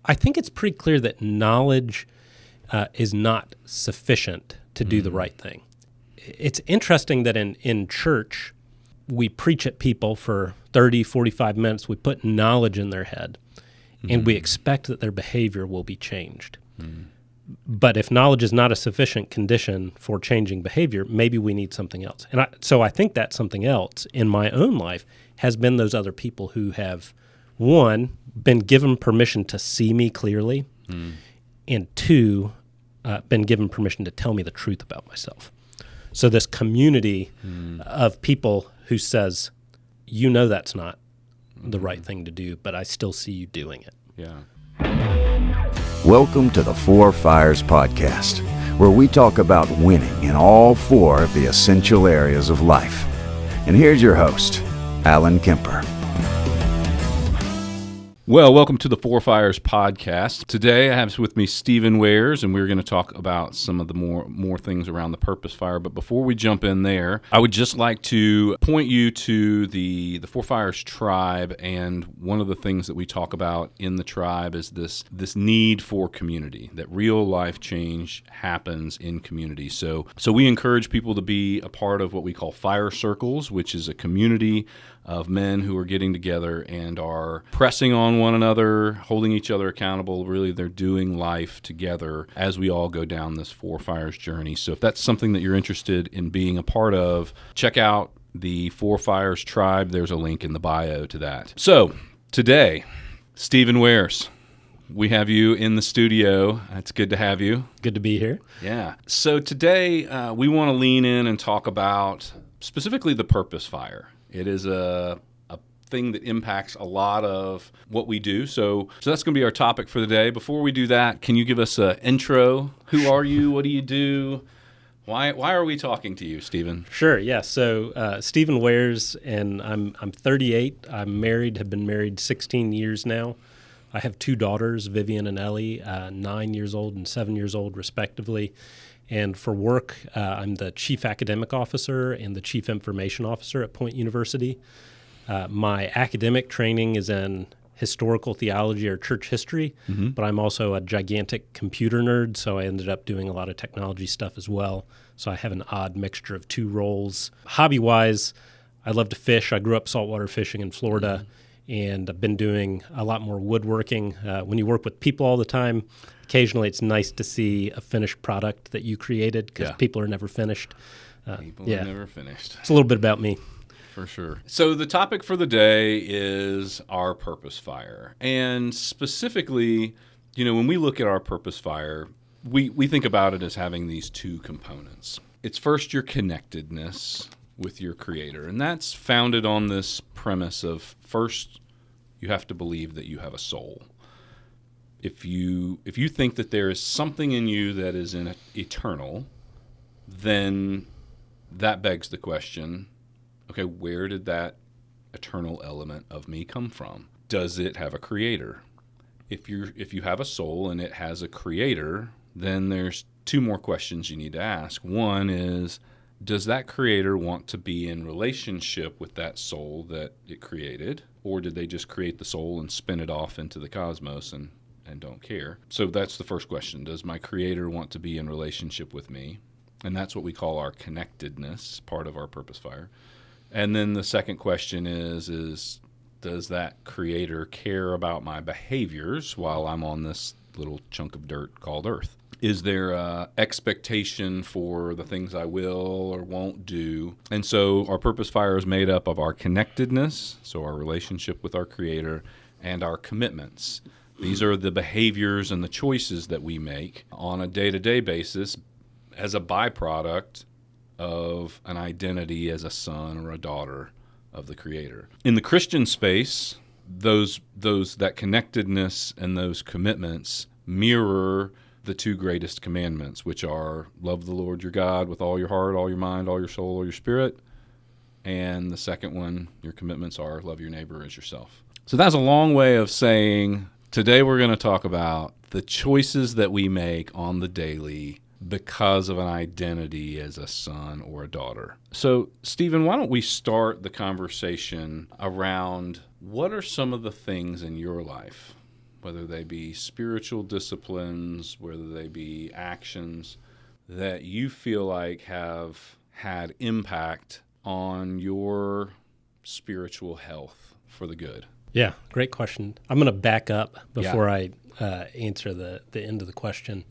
I think it's pretty clear that knowledge is not sufficient to do the right thing. It's interesting that in church, we preach at people for 30, 45 minutes. We put knowledge in their head, and we expect that their behavior will be changed. But if knowledge is not a sufficient condition for changing behavior, maybe we need something else. And so I think that something else in my own life has been those other people who have, one, been given permission to see me clearly, and two, been given permission to tell me the truth about myself. So this community of people who says, you know that's not the right thing to do, but I still see you doing it. Yeah. Welcome to the Four Fires Podcast, where we talk about winning in all four of the essential areas of life. And here's your host, Alan Kemper. Well, welcome to the Four Fires Podcast. Today I have with me Stephen Waers, and we're going to talk about some of the more things around the Purpose Fire. But before we jump in there, I would just like to point you to the Four Fires tribe, and one of the things that we talk about in the tribe is this need for community, that real life change happens in community. So we encourage people to be a part of what we call fire circles, which is a community of men who are getting together and are pressing on one another, holding each other accountable. Really, they're doing life together as we all go down this Four Fires journey. So if that's something that you're interested in being a part of, check out the Four Fires tribe. There's a link in the bio to that. So today, Stephen Waers, we have you in the studio. It's good to have you. Good to be here. Yeah. So today, we want to lean in and talk about specifically the Purpose Fire. It is a thing that impacts a lot of what we do. So that's going to be our topic for the day. Before we do that, can you give us an intro? Who are you? What do you do? Why are we talking to you, Stephen? Sure, yeah. So Stephen Waers, and I'm 38. I'm married, have been married 16 years now. I have two daughters, Vivian and Ellie, 9 years old and 7 years old, respectively. And for work, I'm the Chief Academic Officer and the Chief Information Officer at Point University. My academic training is in historical theology or church history, but I'm also a gigantic computer nerd, so I ended up doing a lot of technology stuff as well. So I have an odd mixture of two roles. Hobby-wise, I love to fish. I grew up saltwater fishing in Florida, and I've been doing a lot more woodworking. When you work with people all the time, occasionally it's nice to see a finished product that you created because people are never finished. People are never finished. It's a little bit about me. For sure. So the topic for the day is our Purpose Fire. And specifically, when we look at our Purpose Fire, we think about it as having these two components. It's first your connectedness with your Creator. And that's founded on this premise of first, you have to believe that you have a soul. If you think that there is something in you that is eternal, then that begs the question, okay, where did that eternal element of me come from? Does it have a creator? If you have a soul and it has a creator, then there's two more questions you need to ask. One is, does that creator want to be in relationship with that soul that it created? Or did they just create the soul and spin it off into the cosmos and don't care? So that's the first question. Does my creator want to be in relationship with me? And that's what we call our connectedness, part of our Purpose Fire. And then the second question is does that creator care about my behaviors while I'm on this little chunk of dirt called Earth? Is there an expectation for the things I will or won't do? And so our Purpose Fire is made up of our connectedness, so our relationship with our creator, and our commitments. These are the behaviors and the choices that we make on a day-to-day basis as a byproduct of an identity as a son or a daughter of the Creator. In the Christian space, that connectedness and those commitments mirror the two greatest commandments, which are love the Lord your God with all your heart, all your mind, all your soul, all your spirit. And the second one, your commitments are love your neighbor as yourself. So that's a long way of saying today we're going to talk about the choices that we make on the daily because of an identity as a son or a daughter. So, Stephen, why don't we start the conversation around what are some of the things in your life whether they be spiritual disciplines, whether they be actions, that you feel like have had impact on your spiritual health for the good? Yeah, great question. I'm going to back up before I answer the end of the question.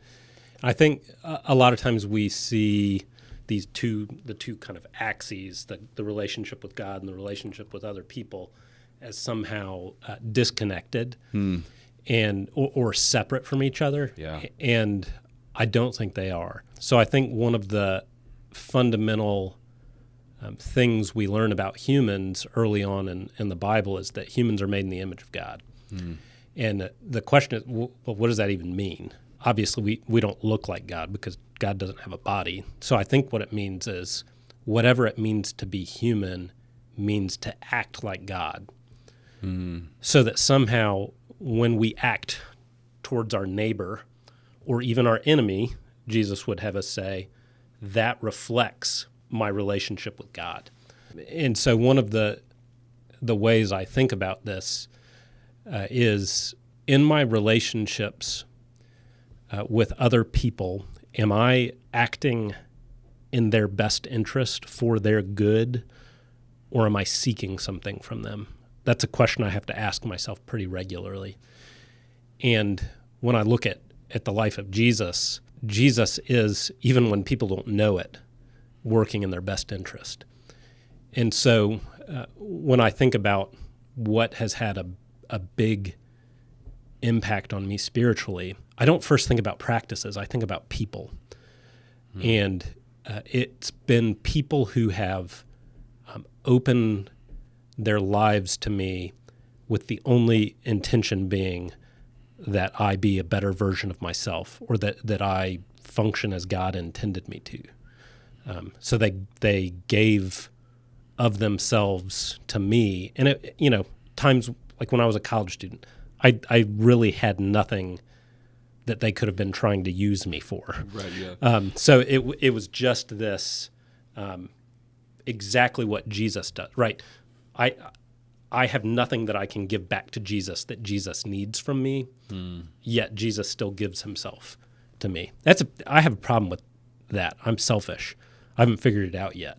I think a lot of times we see the two kind of axes, the relationship with God and the relationship with other people, as somehow disconnected and or separate from each other. Yeah. And I don't think they are. So I think one of the fundamental things we learn about humans early on in the Bible is that humans are made in the image of God. And the question is, well, what does that even mean? Obviously, we don't look like God because God doesn't have a body. So I think what it means is whatever it means to be human means to act like God. So that somehow when we act towards our neighbor or even our enemy, Jesus would have us say, that reflects my relationship with God. And so one of the ways I think about this is in my relationships with other people, am I acting in their best interest for their good, or am I seeking something from them? That's a question I have to ask myself pretty regularly. And when I look at the life of Jesus, Jesus is, even when people don't know it, working in their best interest. And so when I think about what has had a big impact on me spiritually, I don't first think about practices, I think about people. And it's been people who have opened their lives to me with the only intention being that I be a better version of myself, or that I function as God intended me to. So they gave of themselves to me. And, times like when I was a college student, I really had nothing that they could have been trying to use me for. Right, yeah. So it was just this exactly what Jesus does, right? I have nothing that I can give back to Jesus that Jesus needs from me, yet Jesus still gives himself to me. I have a problem with that. I'm selfish. I haven't figured it out yet.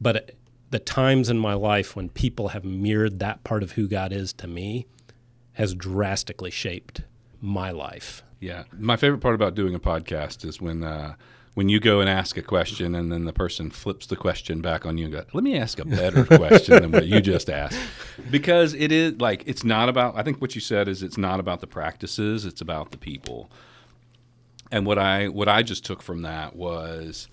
But the times in my life when people have mirrored that part of who God is to me has drastically shaped my life. Yeah. My favorite part about doing a podcast is when you go and ask a question and then the person flips the question back on you and goes, let me ask a better question than what you just asked. Because it is like, it's not about, I think what you said is it's not about the practices, it's about the people. And what I just took from that was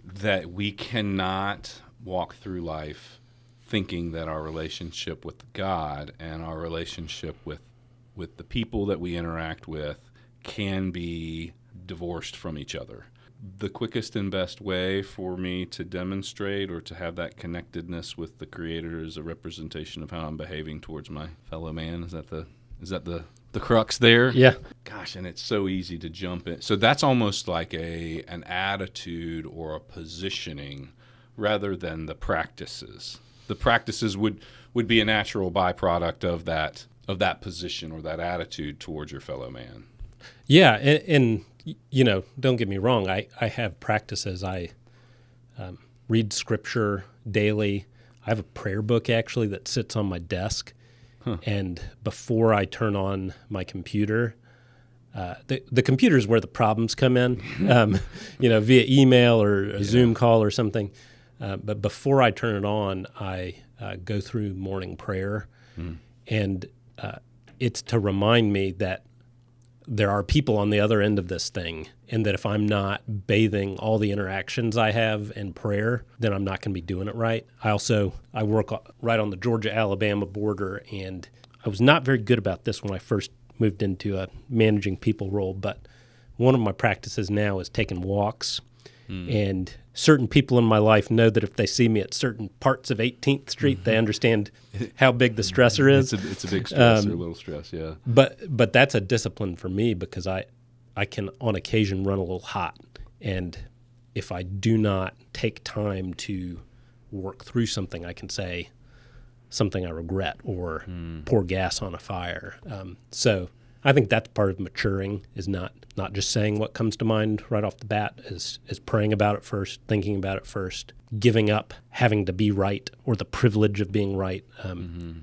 that we cannot walk through life thinking that our relationship with God and our relationship with the people that we interact with can be divorced from each other. The quickest and best way for me to demonstrate or to have that connectedness with the Creator is a representation of how I'm behaving towards my fellow man. Is that the crux there? Yeah. Gosh, and it's so easy to jump in. So that's almost like an attitude or a positioning rather than the practices. The practices would be a natural byproduct of that position or that attitude towards your fellow man. Yeah, and don't get me wrong. I have practices. I read scripture daily. I have a prayer book actually that sits on my desk. And before I turn on my computer, the computer is where the problems come in, via email or a Zoom call or something. But before I turn it on, I go through morning prayer. And it's to remind me that there are people on the other end of this thing, and that if I'm not bathing all the interactions I have in prayer, then I'm not going to be doing it right. I work right on the Georgia-Alabama border, and I was not very good about this when I first moved into a managing people role, but one of my practices now is taking walks. And certain people in my life know that if they see me at certain parts of 18th Street, they understand how big the stressor is. It's a big stress or a little stress, yeah. But that's a discipline for me because I can on occasion run a little hot. And if I do not take time to work through something, I can say something I regret or pour gas on a fire. So I think that's part of maturing, is not just saying what comes to mind right off the bat, is praying about it first, thinking about it first, giving up having to be right or the privilege of being right.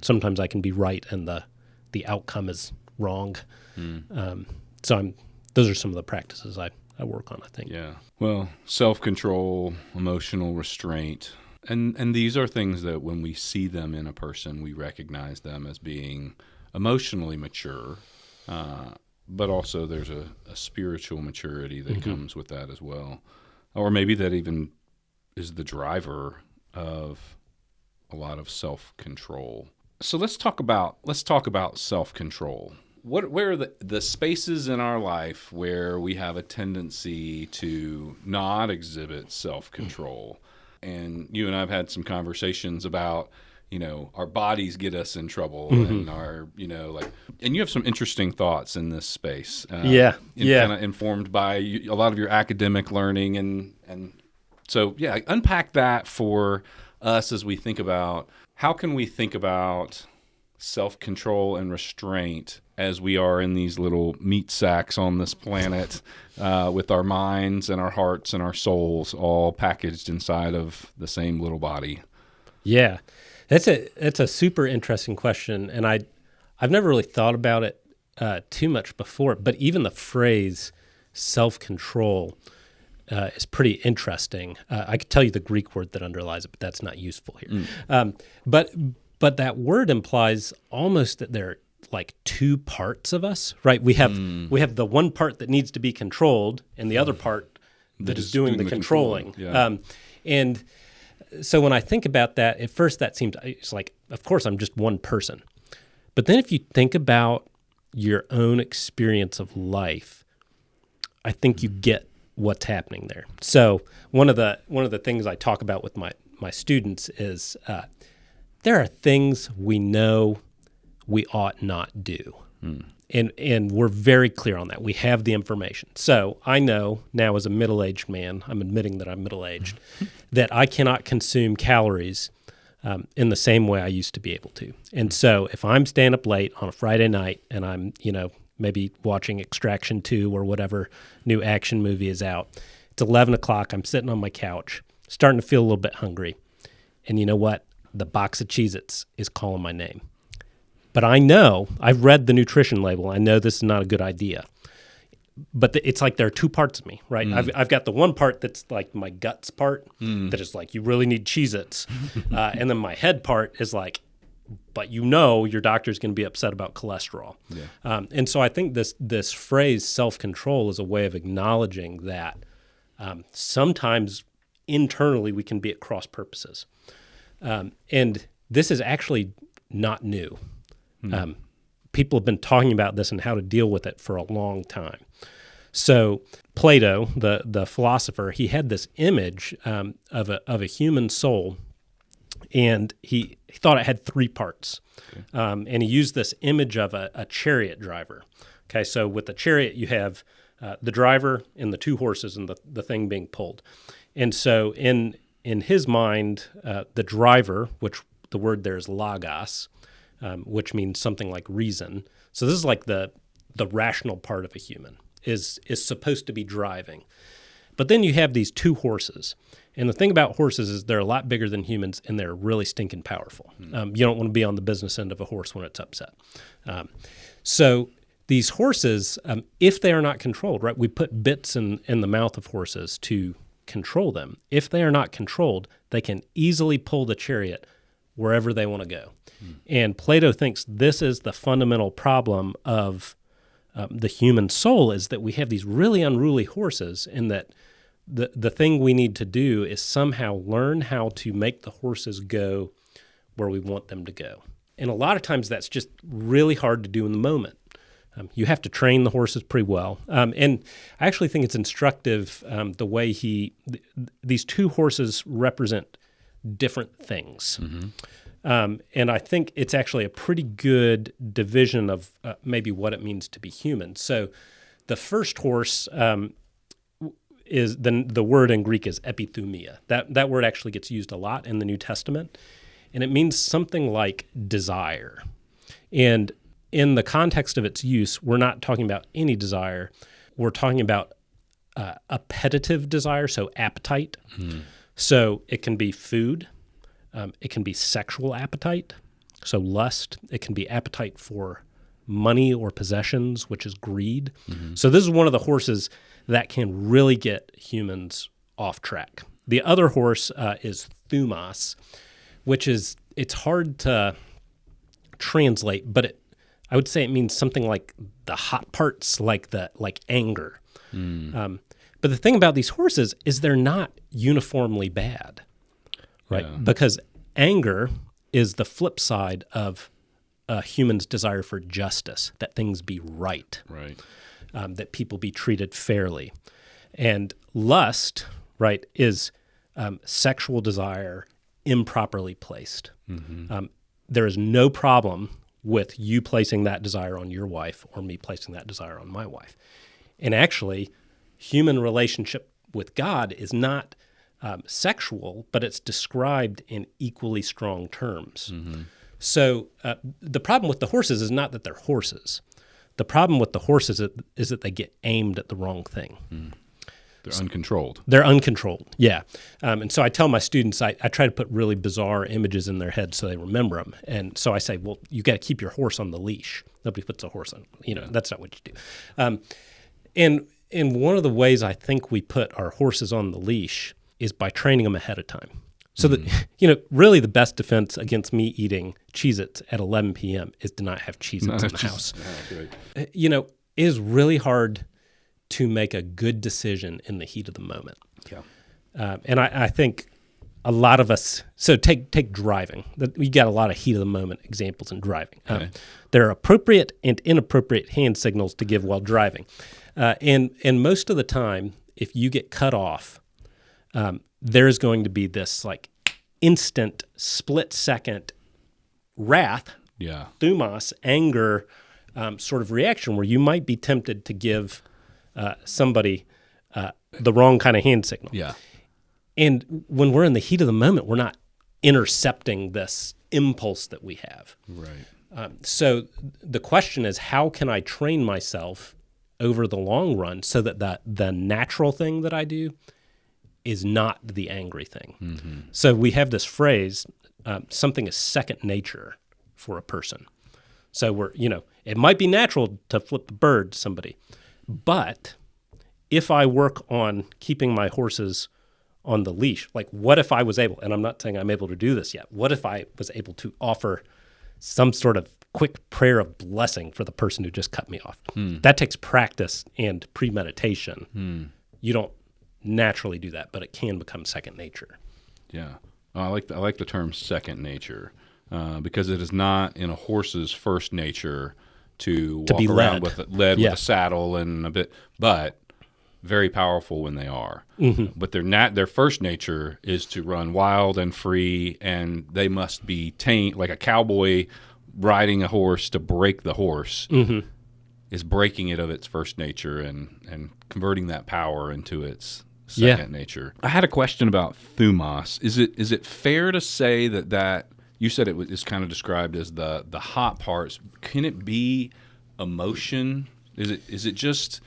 Sometimes I can be right and the outcome is wrong. So those are some of the practices I work on, I think. Yeah. Well, self-control, emotional restraint, and these are things that when we see them in a person, we recognize them as being emotionally mature, but also there's a spiritual maturity that comes with that as well. Or maybe that even is the driver of a lot of self-control. So let's talk about self-control. Where are the spaces in our life where we have a tendency to not exhibit self-control? And you and I have had some conversations about, our bodies get us in trouble, and our, and you have some interesting thoughts in this space. Kind of informed by a lot of your academic learning, and so unpack that for us as we think about how can we think about self-control and restraint as we are in these little meat sacks on this planet, with our minds and our hearts and our souls all packaged inside of the same little body. Yeah, that's a super interesting question, and I've never really thought about it too much before. But even the phrase self-control is pretty interesting. I could tell you the Greek word that underlies it, but that's not useful here. But that word implies almost that there are like two parts of us, right? We have the one part that needs to be controlled, and the other part that is doing the controlling. Yeah. And so when I think about that, at first that seems, it's like, of course I'm just one person. But then if you think about your own experience of life, I think you get what's happening there. So one of the things I talk about with my students is there are things we know we ought not do. And we're very clear on that. We have the information. So I know now as a middle-aged man, I'm admitting that I'm middle-aged, that I cannot consume calories in the same way I used to be able to. And so if I'm staying up late on a Friday night and I'm, maybe watching Extraction 2 or whatever new action movie is out, it's 11 o'clock, I'm sitting on my couch, starting to feel a little bit hungry. And you know what? The box of Cheez-Its is calling my name. But I know, I've read the nutrition label, I know this is not a good idea. But it's like there are two parts of me, right? I've got the one part that's like my guts part, that is like, you really need Cheez-Its. And then my head part is like, but your doctor's going to be upset about cholesterol. Yeah. And so I think this phrase self-control is a way of acknowledging that sometimes internally we can be at cross purposes. And this is actually not new. People have been talking about this and how to deal with it for a long time. So Plato, the philosopher, he had this image of a human soul, and he thought it had three parts. Okay. And he used this image of a chariot driver. Okay, so with the chariot, you have the driver and the two horses and the thing being pulled. And so in his mind, the driver, which the word there is logos, which means something like reason. So this is like the rational part of a human is supposed to be driving. But then you have these two horses. And the thing about horses is they're a lot bigger than humans, and they're really stinking powerful. You don't want to be on the business end of a horse when it's upset. So these horses, if they are not controlled, right, we put bits in the mouth of horses to control them. If they are not controlled, they can easily pull the chariot wherever they want to go. And Plato thinks this is the fundamental problem of the human soul, is that we have these really unruly horses, and that the thing we need to do is somehow learn how to make the horses go where we want them to go. And a lot of times that's just really hard to do in the moment. You have to train the horses pretty well. And I actually think it's instructive the way these two horses represent different things. And I think it's actually a pretty good division of maybe what it means to be human. So the first horse is the word in Greek is epithumia. That word actually gets used a lot in the New Testament. and it means something like desire. And in the context of its use, we're not talking about any desire. We're talking about appetitive desire, so appetite. So it can be food. It can be sexual appetite, so lust. It can be appetite for money or possessions, which is greed. So this is one of the horses that can really get humans off track. The other horse is thumos, which is, it's hard to translate, but I would say it means something like the hot parts, like anger. But the thing about these horses is they're not uniformly bad, right? Yeah. Because anger is the flip side of a human's desire for justice, that things be right, that people be treated fairly. And lust, right, is sexual desire improperly placed. There is no problem with you placing that desire on your wife or me placing that desire on my wife. And actually, human relationship with God is not sexual, but it's described in equally strong terms. So the problem with the horses is not that they're horses. The problem with the horses is that they get aimed at the wrong thing. They're uncontrolled. They're uncontrolled, yeah. And so I tell my students, I try to put really bizarre images in their head so they remember them. And so I say, well, you got to keep your horse on the leash. Nobody puts a horse on, that's not what you do. And one of the ways I think we put our horses on the leash is by training them ahead of time. So that, really the best defense against me eating Cheez-Its at 11 p.m. is to not have Cheez-Its in the house. Right. It is really hard to make a good decision in the heat of the moment. Yeah. And I think a lot of us, so take driving. We got a lot of heat of the moment examples in driving. Okay. There are appropriate and inappropriate hand signals to give while driving. And most of the time, if you get cut off, there's going to be this like instant, split-second wrath, thumos, anger sort of reaction where you might be tempted to give somebody the wrong kind of hand signal. Yeah. And when we're in the heat of the moment, we're not intercepting this impulse that we have. Right. So the question is, how can I train myself over the long run so that the natural thing that I do is not the angry thing? So we have this phrase, something is second nature for a person. So it might be natural to flip the bird to somebody, but if I work on keeping my horses on the leash, like what if I was able, and I'm not saying I'm able to do this yet, what if I was able to offer some sort of quick prayer of blessing for the person who just cut me off? That takes practice and premeditation. You don't naturally do that, but it can become second nature. Yeah. I like the term second nature because it is not in a horse's first nature to walk be around led. with a saddle and a bit, but very powerful when they are. But their first nature is to run wild and free, and they must be tamed like a cowboy riding a horse to break the horse is breaking it of its first nature and converting that power into its second nature. I had a question about thumos. Is it fair to say that you said it is kind of described as the hot parts? Can it be emotion? Is it just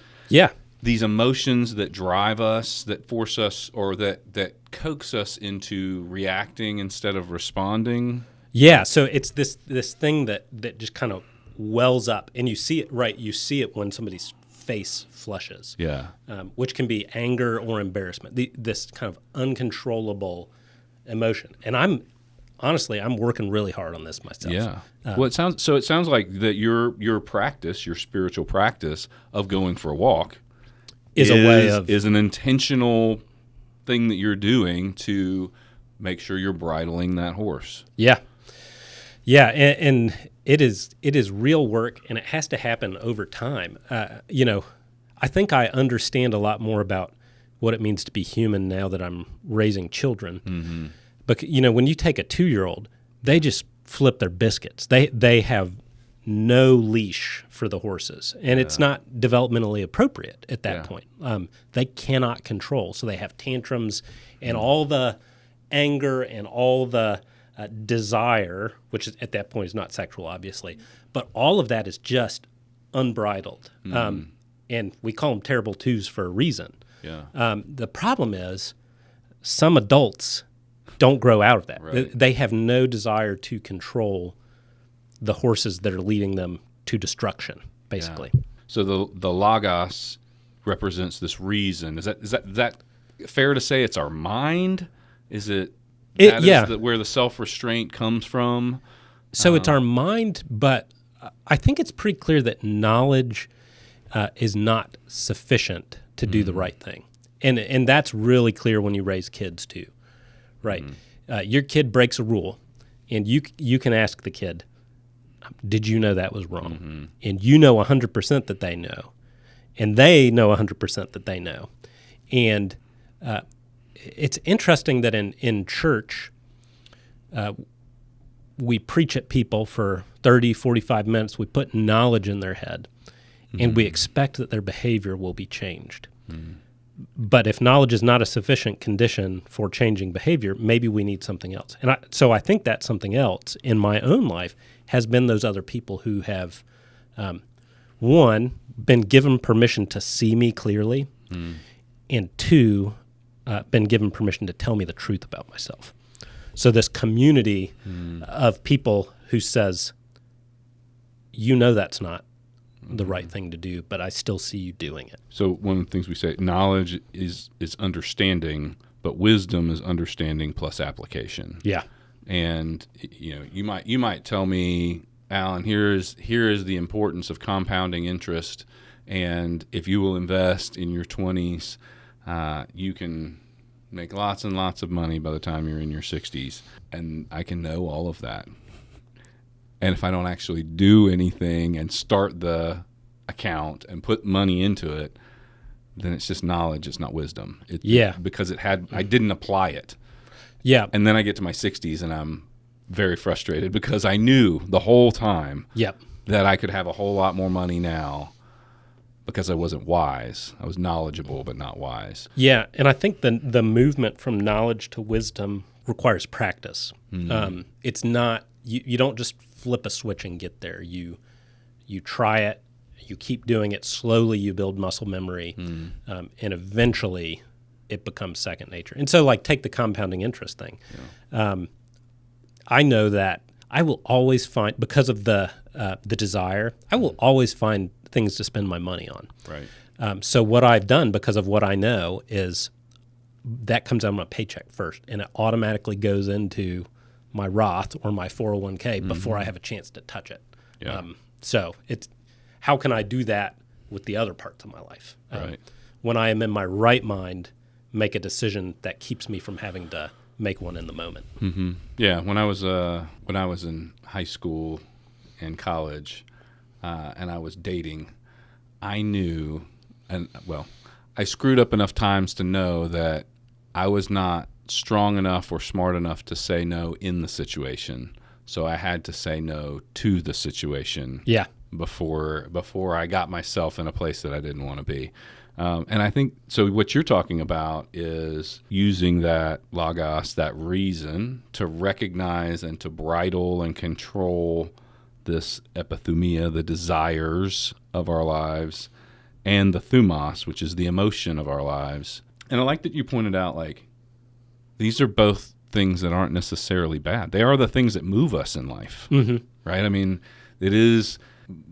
these emotions that drive us, that force us, or that coax us into reacting instead of responding? Yeah, so it's this thing that just kind of wells up, and you see it, right? You see it when somebody's face flushes, which can be anger or embarrassment, this kind of uncontrollable emotion. And I'm working really hard on this myself. Yeah. Well, it sounds like that your practice, your spiritual practice of going for a walk is an intentional thing that you're doing to make sure you're bridling that horse. Yeah. Yeah, and it is real work, and it has to happen over time. I think I understand a lot more about what it means to be human now that I'm raising children. But when you take a 2-year-old, they just flip their biscuits. They have no leash for the horses, and it's not developmentally appropriate at that point. They cannot control, so they have tantrums, and all the anger and all the desire, which is, at that point is not sexual, obviously, but all of that is just unbridled. And we call them terrible twos for a reason. Yeah. The problem is some adults don't grow out of that. Right. They have no desire to control the horses that are leading them to destruction, basically. Yeah. So the logos represents this reason. Is that fair to say? It's our mind. Is it? Where the self-restraint comes from. So it's our mind, but I think it's pretty clear that knowledge is not sufficient to do the right thing, and that's really clear when you raise kids too, right? Your kid breaks a rule, and you can ask the kid, "Did you know that was wrong?" And you know 100% that they know, and they know 100% that they know, and it's interesting that in church, we preach at people for 30, 45 minutes. We put knowledge in their head, and we expect that their behavior will be changed. But if knowledge is not a sufficient condition for changing behavior, maybe we need something else. And so I think that something else in my own life has been those other people who have, one, been given permission to see me clearly, and two, been given permission to tell me the truth about myself. So this community of people who says, you know that's not the right thing to do, but I still see you doing it. So one of the things we say, knowledge is understanding, but wisdom is understanding plus application. Yeah. And you might tell me, Alan, here is the importance of compounding interest, and if you will invest in your 20s, you can make lots and lots of money by the time you're in your 60s. And I can know all of that. And if I don't actually do anything and start the account and put money into it, then it's just knowledge. It's not wisdom. Because I didn't apply it. Yeah. And then I get to my 60s and I'm very frustrated because I knew the whole time that I could have a whole lot more money now because I wasn't wise. I was knowledgeable but not wise. Yeah, and I think the movement from knowledge to wisdom requires practice. It's not you don't just flip a switch and get there. You try it, you keep doing it slowly. You build muscle memory, and eventually it becomes second nature. And so, like, take the compounding interest thing. Yeah. I know that I will always find, because of the desire, I will always find things to spend my money on. Right. So what I've done, because of what I know, is that comes out of my paycheck first, and it automatically goes into my Roth or my 401k before I have a chance to touch it. Yeah. So it's how can I do that with the other parts of my life? Right. When I am in my right mind, make a decision that keeps me from having to make one in the moment. Mm-hmm. Yeah. When I was in high school and college, and I was dating, I knew, I screwed up enough times to know that I was not strong enough or smart enough to say no in the situation. So I had to say no to the situation. Yeah. Before I got myself in a place that I didn't want to be. And I think, so what you're talking about is using that logos, that reason, to recognize and to bridle and control this epithumia, the desires of our lives, and the thumos, which is the emotion of our lives. And I like that you pointed out, like, these are both things that aren't necessarily bad. They are the things that move us in life, right? I mean, it is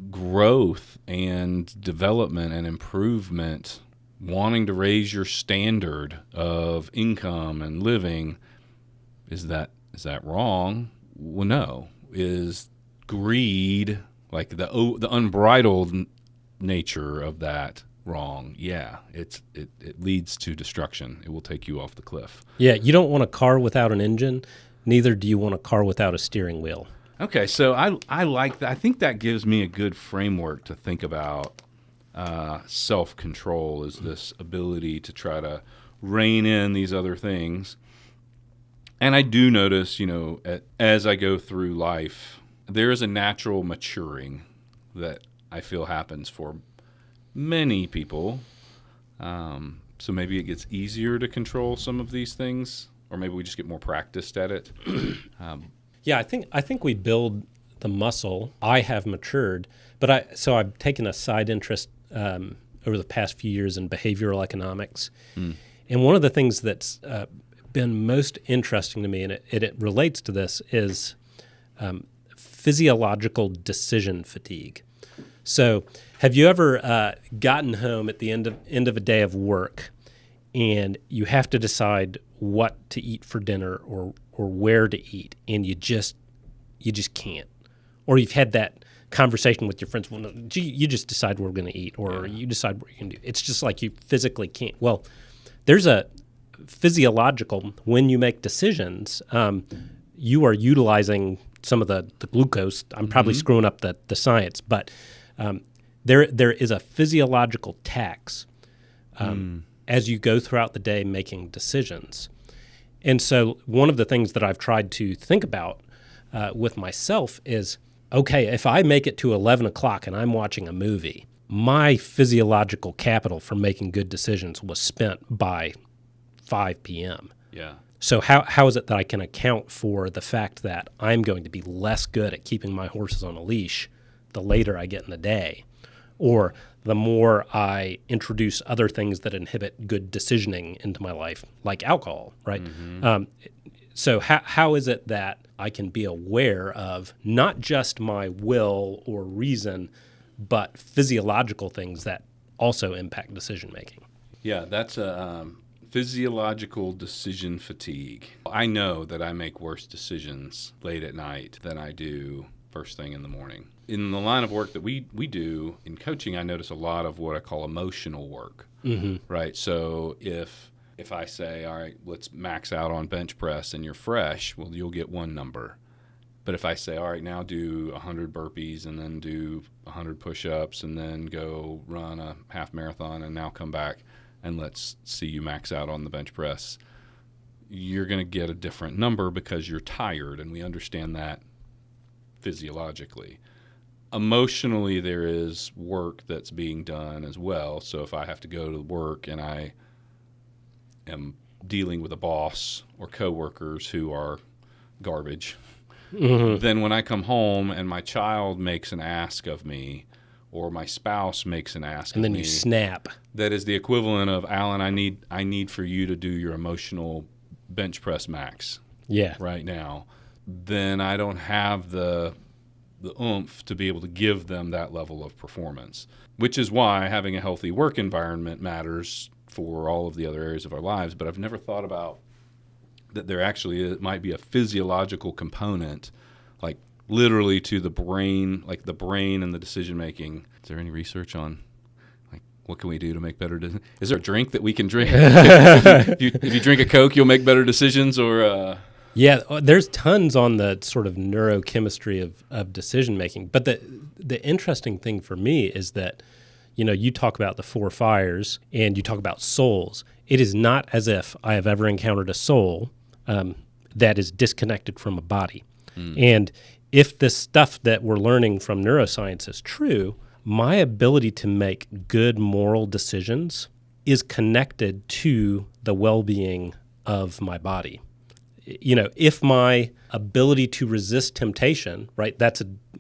growth and development and improvement, wanting to raise your standard of income and living. Is that wrong? Well, no. Is greed, like the unbridled nature of that, wrong? Yeah, it leads to destruction. It will take you off the cliff. Yeah, you don't want a car without an engine. Neither do you want a car without a steering wheel. Okay, so I like that. I think that gives me a good framework to think about self-control, is this ability to try to rein in these other things. And I do notice, as I go through life, there is a natural maturing that I feel happens for many people. So maybe it gets easier to control some of these things, or maybe we just get more practiced at it. Yeah, I think we build the muscle. I have matured, but I've taken a side interest over the past few years in behavioral economics. And one of the things that's been most interesting to me, and it relates to this, is physiological decision fatigue. So have you ever gotten home at the end of a day of work and you have to decide what to eat for dinner or where to eat, and you just can't? Or you've had that conversation with your friends, well, no, you just decide where we're going to eat, or you decide what you're going to do. It's just like you physically can't. Well, there's a physiological, when you make decisions, you are utilizing some of the glucose. I'm probably screwing up the science, but there is a physiological tax as you go throughout the day making decisions. And so one of the things that I've tried to think about with myself is, okay, if I make it to 11 o'clock and I'm watching a movie, my physiological capital for making good decisions was spent by 5 p.m. Yeah. So how is it that I can account for the fact that I'm going to be less good at keeping my horses on a leash the later I get in the day, or the more I introduce other things that inhibit good decisioning into my life, like alcohol, right? So how is it that I can be aware of not just my will or reason, but physiological things that also impact decision making? Yeah, that's a physiological decision fatigue. I know that I make worse decisions late at night than I do first thing in the morning. In the line of work that we do in coaching, I notice a lot of what I call emotional work, right? So if I say, all right, let's max out on bench press and you're fresh, well, you'll get one number. But if I say, all right, now do 100 burpees and then do 100 push-ups and then go run a half marathon and now come back and let's see you max out on the bench press, you're going to get a different number because you're tired, and we understand that physiologically. Emotionally, there is work that's being done as well. So if I have to go to work and I am dealing with a boss or coworkers who are garbage, then when I come home and my child makes an ask of me, or my spouse makes an ask of me, And then you snap. that is the equivalent of, Alan, I need for you to do your emotional bench press max right now, then I don't have the oomph to be able to give them that level of performance, which is why having a healthy work environment matters for all of the other areas of our lives. But I've never thought about that there actually might be a physiological component, like literally to the brain, like the brain and the decision making. Is there any research on like what can we do to make better decisions? Is there a drink that we can drink? if you drink a Coke, you'll make better decisions, or Yeah, there's tons on the sort of neurochemistry of decision making. But the interesting thing for me is that, you talk about the 4 fires and you talk about souls. It is not as if I have ever encountered a soul that is disconnected from a body. And if this stuff that we're learning from neuroscience is true, my ability to make good moral decisions is connected to the well-being of my body. If my ability to resist temptation, right,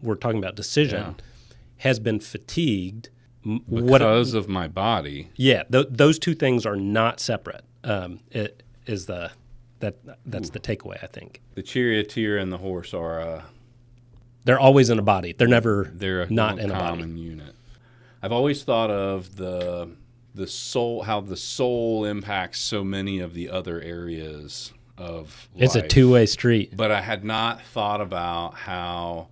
we're talking about decision, has been fatigued. Because of my body. Yeah, those two things are not separate. That's the takeaway, I think. The charioteer and the horse are they're always in a body. They're never not in a body. Common unit. I've always thought of the soul, how the soul impacts so many of the other areas of life. It's a two-way street. But I had not thought about how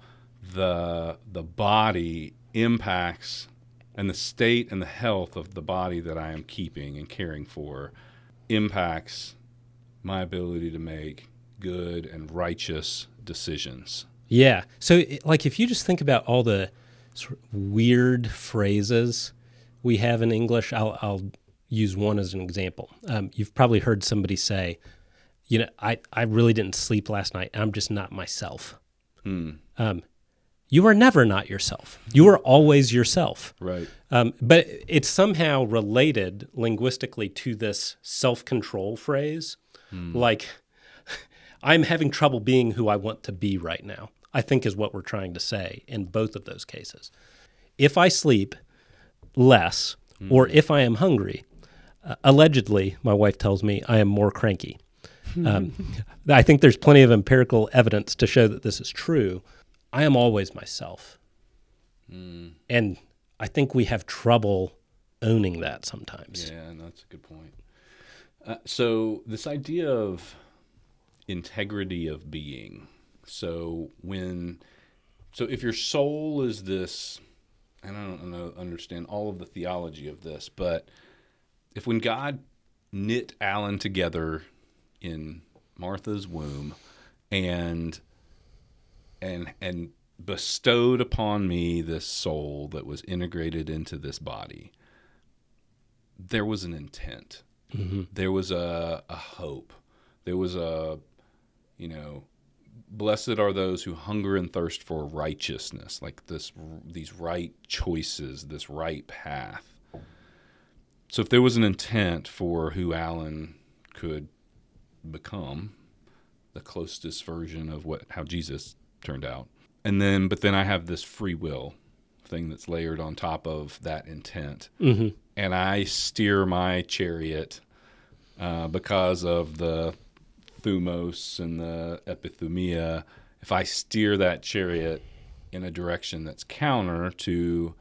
the body impacts, and the state and the health of the body that I am keeping and caring for impacts my ability to make good and righteous decisions. Yeah. So, if you just think about all the sort of weird phrases we have in English, I'll use one as an example. You've probably heard somebody say, I really didn't sleep last night. I'm just not myself. You are never not yourself. You are always yourself. Right. But it's somehow related linguistically to this self-control phrase. Like, I'm having trouble being who I want to be right now, I think is what we're trying to say in both of those cases. If I sleep less, or if I am hungry, allegedly, my wife tells me, I am more cranky. I think there's plenty of empirical evidence to show that this is true. I am always myself. And I think we have trouble owning that sometimes. Yeah, and that's a good point. So this idea of integrity of being. So if your soul is this, and I don't understand all of the theology of this, but if when God knit Alan together in Martha's womb and bestowed upon me this soul that was integrated into this body, there was an intent. Mm-hmm. There was a hope. There was blessed are those who hunger and thirst for righteousness, like these right choices, this right path. So if there was an intent for who Alan could become, the closest version of how Jesus turned out, but then I have this free will thing that's layered on top of that intent, and I steer my chariot because of the thumos and the epithumia. If I steer that chariot in a direction that's counter to,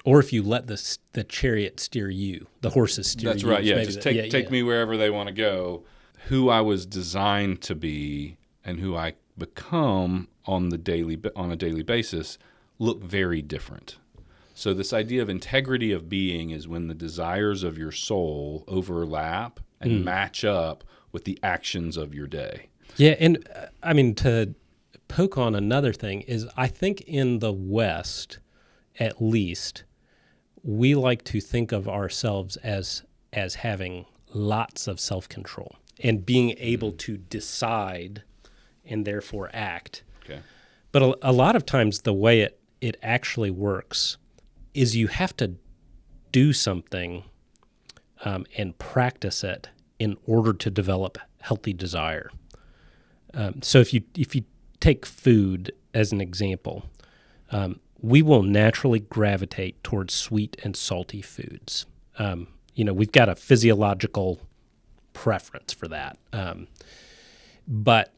or if you let the chariot steer you, the horses steer that's you. That's right. Yeah, just take me wherever they want to go. Who I was designed to be and who I become on a daily basis look very different. So this idea of integrity of being is when the desires of your soul overlap and match up with the actions of your day. Yeah, and I mean, to poke on another thing is I think in the West, at least, we like to think of ourselves as having lots of self-control and being able to decide and therefore act. Okay. But a lot of times the way it actually works is you have to do something and practice it in order to develop healthy desire. So if you take food as an example, we will naturally gravitate towards sweet and salty foods. We've got a physiological preference for that. But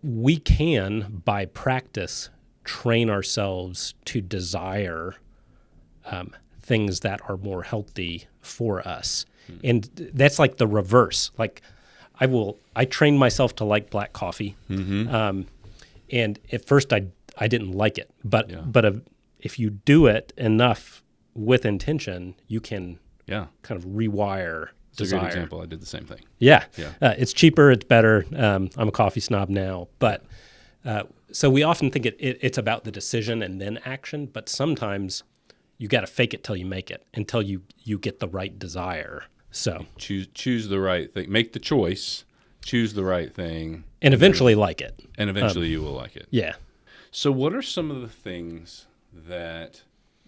we can, by practice, train ourselves to desire things that are more healthy for us. And that's like the reverse. Like I trained myself to like black coffee. And at first I didn't like it, but if you do it enough with intention, you can kind of rewire It's desire. a great example. I did the same thing. Yeah. It's cheaper, it's better. I'm a coffee snob now, but so we often think it's about the decision and then action, but sometimes you got to fake it till you make it, until you get the right desire. So choose the right thing. Make the choice. Choose the right thing, and eventually like it. And eventually you will like it. Yeah. So what are some of the things that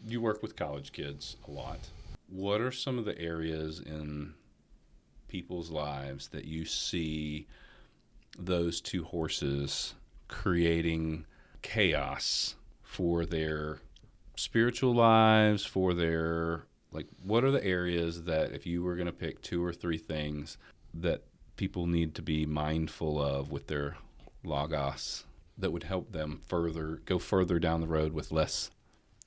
you work with college kids a lot? What are some of the areas in people's lives that you see those two horses creating chaos for their spiritual lives, for their, what are the areas that if you were going to pick 2 or 3 things that people need to be mindful of with their logos that would help them go further down the road with less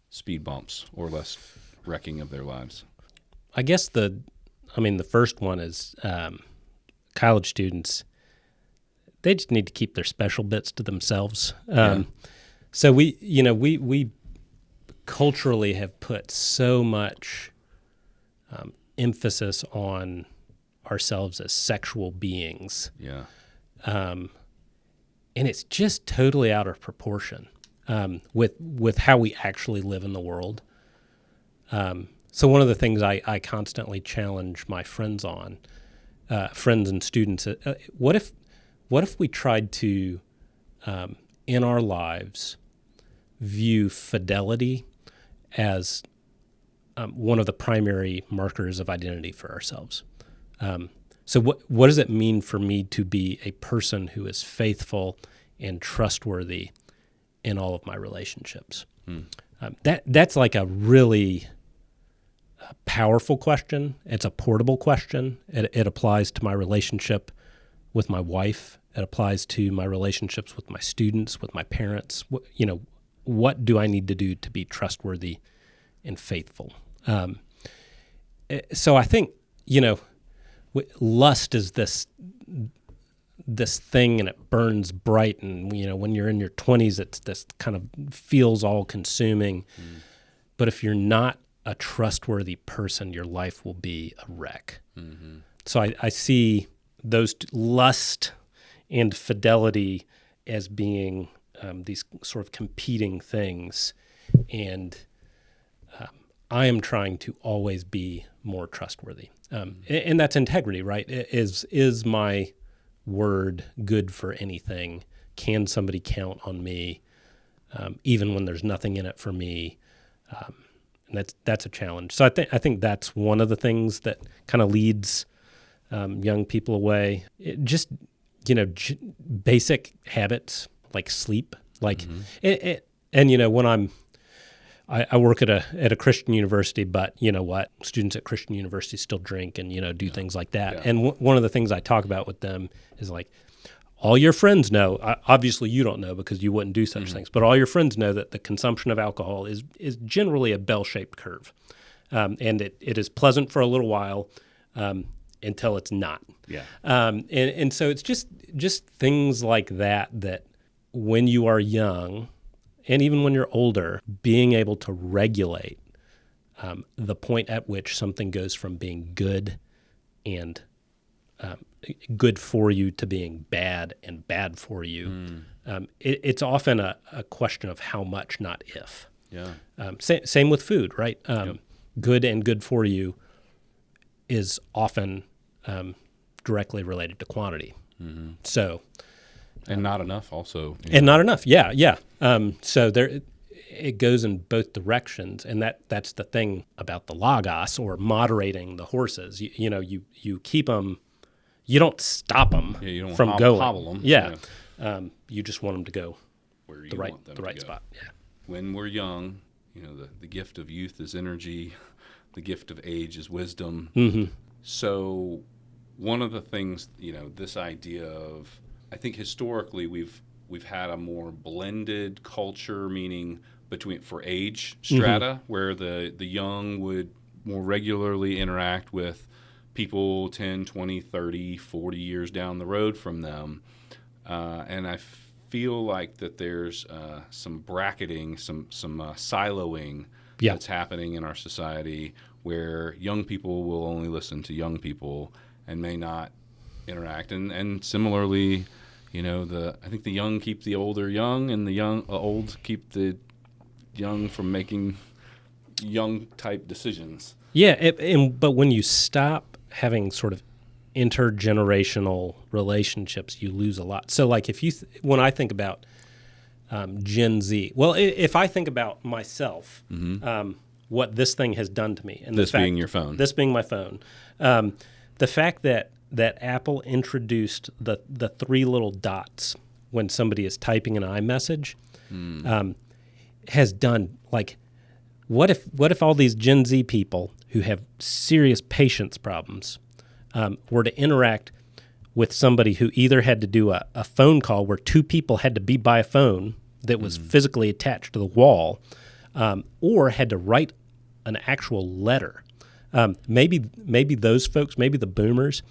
speed bumps or less wrecking of their lives? I guess the first one is college students. They just need to keep their special bits to themselves. So we culturally have put so much emphasis on ourselves as sexual beings. Yeah. And it's just totally out of proportion with how we actually live in the world. So one of the things I constantly challenge my friends on, friends and students, what if we tried to, in our lives, view fidelity as one of the primary markers of identity for ourselves? So what does it mean for me to be a person who is faithful and trustworthy in all of my relationships? That's like a really powerful question. It's a portable question. It applies to my relationship with my wife. It applies to my relationships with my students, with my parents. What do I need to do to be trustworthy and faithful? So I think, lust is this thing, and it burns bright, and when you're in your 20s, it's this kind of feels all consuming. But if you're not a trustworthy person, your life will be a wreck. So I see those lust and fidelity as being these sort of competing things, and I am trying to always be more trustworthy, and that's integrity, right? Is my word good for anything? Can somebody count on me, even when there's nothing in it for me? And that's a challenge. So I think that's one of the things that kind of leads young people away. Basic habits like sleep, when I work at a Christian university, but students at Christian universities still drink and do things like that. Yeah. And one of the things I talk about with them is like, all your friends know. Obviously, you don't know because you wouldn't do such things. But all your friends know that the consumption of alcohol is generally a bell-shaped curve, and it is pleasant for a little while until it's not. Yeah. And so it's just things like that when you are young, and even when you're older, being able to regulate the point at which something goes from being good and good for you to being bad and bad for you. It's often a question of how much, not if. Yeah. Same with food, right? Good and good for you is often directly related to quantity. So, and not enough also. And not enough, yeah. So it goes in both directions, and that's the thing about the logos, or moderating the horses. You keep them. You don't stop them from going. Hobble them. Yeah. You just want them to go where you the right want them the right to go. spot. Yeah. When we're young, the gift of youth is energy, the gift of age is wisdom. So one of the things, this idea of, I think historically we've had a more blended culture, meaning for age strata, where the young would more regularly interact with people 10, 20, 30, 40 years down the road from them. And I feel like that there's some bracketing, some siloing that's happening in our society, where young people will only listen to young people and may not interact. And similarly, I think the young keep the older young, and the old keep the young from making young type decisions. Yeah, but when you stop having sort of intergenerational relationships, you lose a lot. So like when I think about Gen Z, well, if I think about myself, what this thing has done to me, and being your phone, this being my phone, the fact that Apple introduced the three little dots when somebody is typing an iMessage has done, like, what if all these Gen Z people who have serious patience problems were to interact with somebody who either had to do a phone call where two people had to be by a phone that was physically attached to the wall, or had to write an actual letter. Maybe those folks, maybe the boomers,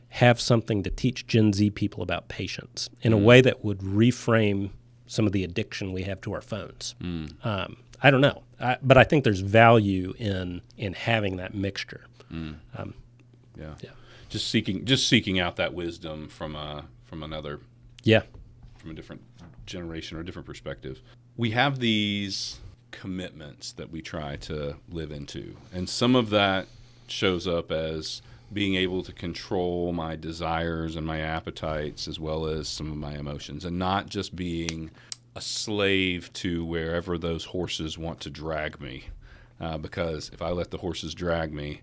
have something to teach Gen Z people about patience in a way that would reframe some of the addiction we have to our phones. I don't know, but I think there's value in having that mixture. Yeah. Just seeking out that wisdom from another. Yeah. From a different generation or a different perspective. We have these commitments that we try to live into, and some of that shows up as being able to control my desires and my appetites, as well as some of my emotions, and not just being a slave to wherever those horses want to drag me, because if I let the horses drag me,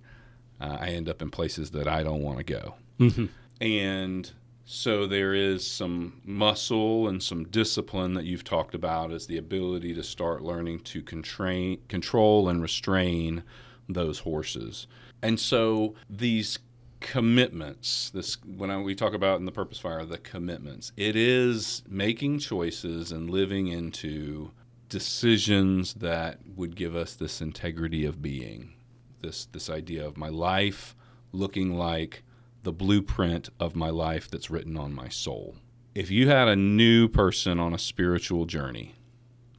I end up in places that I don't want to go. Mm-hmm. And so there is some muscle and some discipline that you've talked about as the ability to start learning to control and restrain those horses. And so these commitments, we talk about in the Purpose Fire, the commitments, it is making choices and living into decisions that would give us this integrity of being, this idea of my life looking like the blueprint of my life that's written on my soul. If you had a new person on a spiritual journey,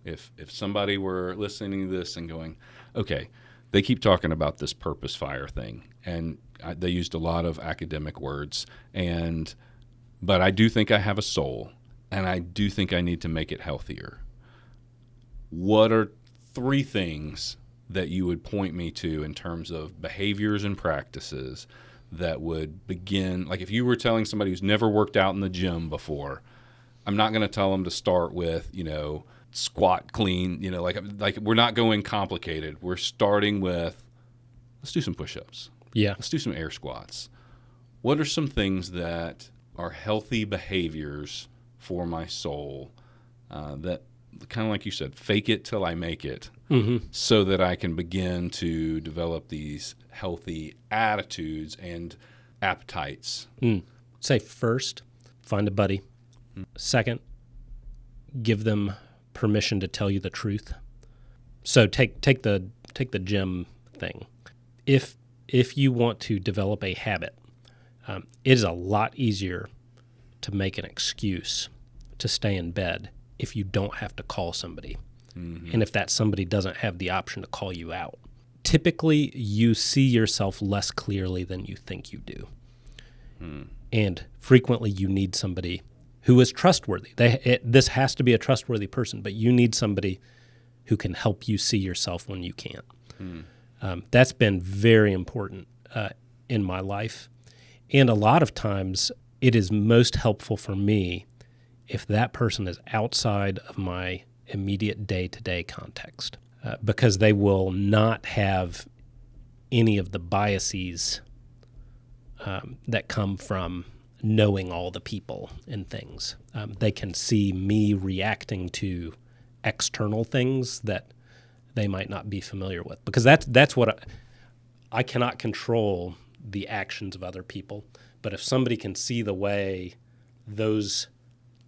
if somebody were listening to this and going, okay, they keep talking about this Purpose Fire thing, and they used a lot of academic words, but I do think I have a soul, and I do think I need to make it healthier. What are 3 things that you would point me to in terms of behaviors and practices that would begin, like if you were telling somebody who's never worked out in the gym before, I'm not going to tell them to start with, squat clean, like we're not going complicated. We're starting with, let's do some push-ups. Yeah. Let's do some air squats. What are some things that are healthy behaviors for my soul that, kind of like you said, fake it till I make it, so that I can begin to develop these healthy attitudes and appetites? Say first, find a buddy. Second, give them permission to tell you the truth. So take the gym thing. If you want to develop a habit, it is a lot easier to make an excuse to stay in bed if you don't have to call somebody, and if that somebody doesn't have the option to call you out. Typically, you see yourself less clearly than you think you do. And frequently, you need somebody who is trustworthy. This has to be a trustworthy person, but you need somebody who can help you see yourself when you can't. That's been very important in my life. And a lot of times, it is most helpful for me if that person is outside of my immediate day-to-day context, because they will not have any of the biases that come from knowing all the people and things. They can see me reacting to external things that they might not be familiar with, because that's what I cannot control the actions of other people. But if somebody can see the way those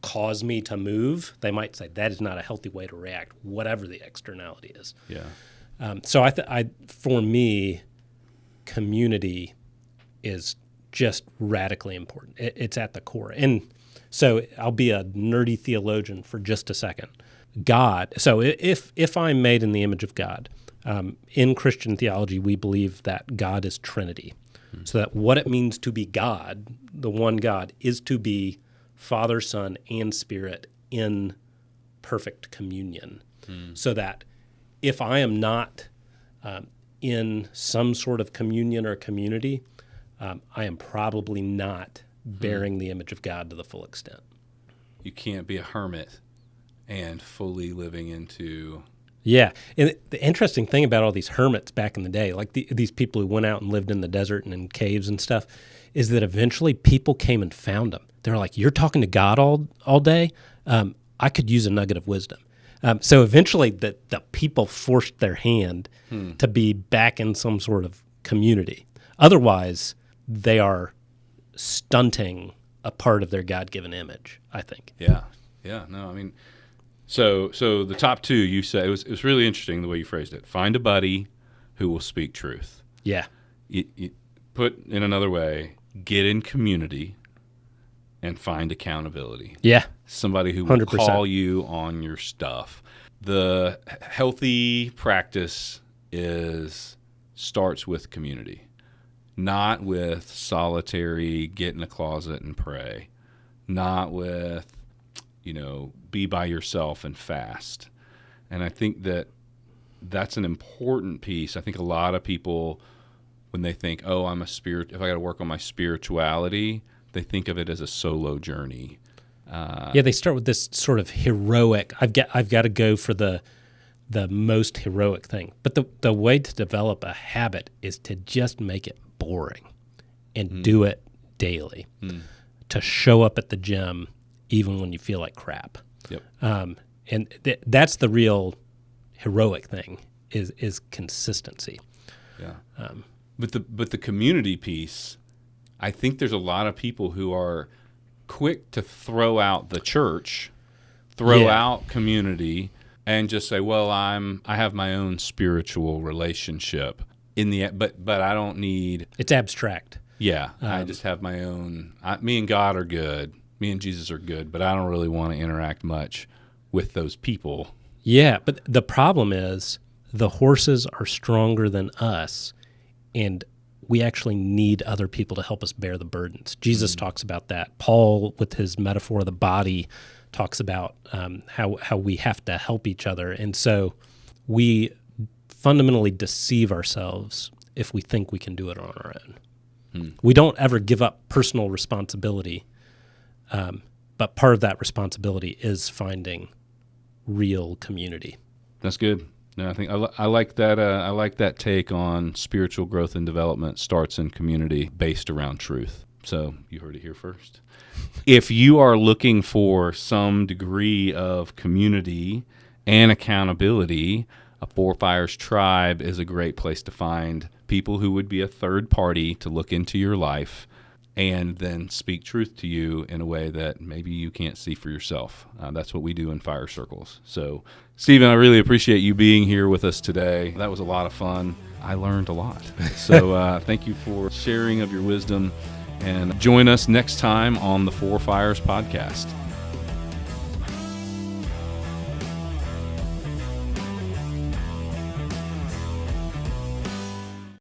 cause me to move, they might say that is not a healthy way to react, whatever the externality is. Yeah. So for me, community is just radically important. It's at the core. And so I'll be a nerdy theologian for just a second. God. So if I'm made in the image of God, in Christian theology, we believe that God is Trinity. So that what it means to be God, the one God, is to be Father, Son, and Spirit in perfect communion. So that if I am not in some sort of communion or community, I am probably not bearing the image of God to the full extent. You can't be a hermit and fully living into... Yeah, and the interesting thing about all these hermits back in the day, like these people who went out and lived in the desert and in caves and stuff, is that eventually people came and found them. They were like, "You're talking to God all day? I could use a nugget of wisdom." So eventually the people forced their hand to be back in some sort of community. Otherwise, they are stunting a part of their God-given image, I think. Yeah. No, I mean... So the top 2, you said, it was really interesting the way you phrased it. Find a buddy who will speak truth. Yeah. You put in another way, get in community and find accountability. Yeah. Somebody who will 100%. call you on your stuff. The healthy practice starts with community, not with solitary get in a closet and pray, not with be by yourself and fast. And I think that's an important piece. I think a lot of people, when they think, oh, if I got to work on my spirituality, they think of it as a solo journey. They start with this sort of heroic, I've got to go for the most heroic thing. But the way to develop a habit is to just make it boring and do it daily, to show up at the gym even when you feel like crap. Yep. And that's the real heroic thing is consistency. Yeah. But the community piece, I think there's a lot of people who are quick to throw out the church, out community, and just say, "Well, I have my own spiritual relationship." But I don't need. It's abstract. Yeah, I just have my own. Me and God are good. Me and Jesus are good, but I don't really want to interact much with those people. Yeah, but the problem is the horses are stronger than us, and we actually need other people to help us bear the burdens. Jesus talks about that. Paul, with his metaphor of the body, talks about how we have to help each other. And so we fundamentally deceive ourselves if we think we can do it on our own. We don't ever give up personal responsibility, but part of that responsibility is finding real community. That's good. No, I think I like that. I like that take on spiritual growth and development starts in community based around truth. So you heard it here first. If you are looking for some degree of community and accountability, a Four Fires tribe is a great place to find people who would be a third party to look into your life and then speak truth to you in a way that maybe you can't see for yourself. That's what we do in Fire Circles. So, Stephen, I really appreciate you being here with us today. That was a lot of fun. I learned a lot. So thank you for sharing of your wisdom, and join us next time on the Four Fires podcast.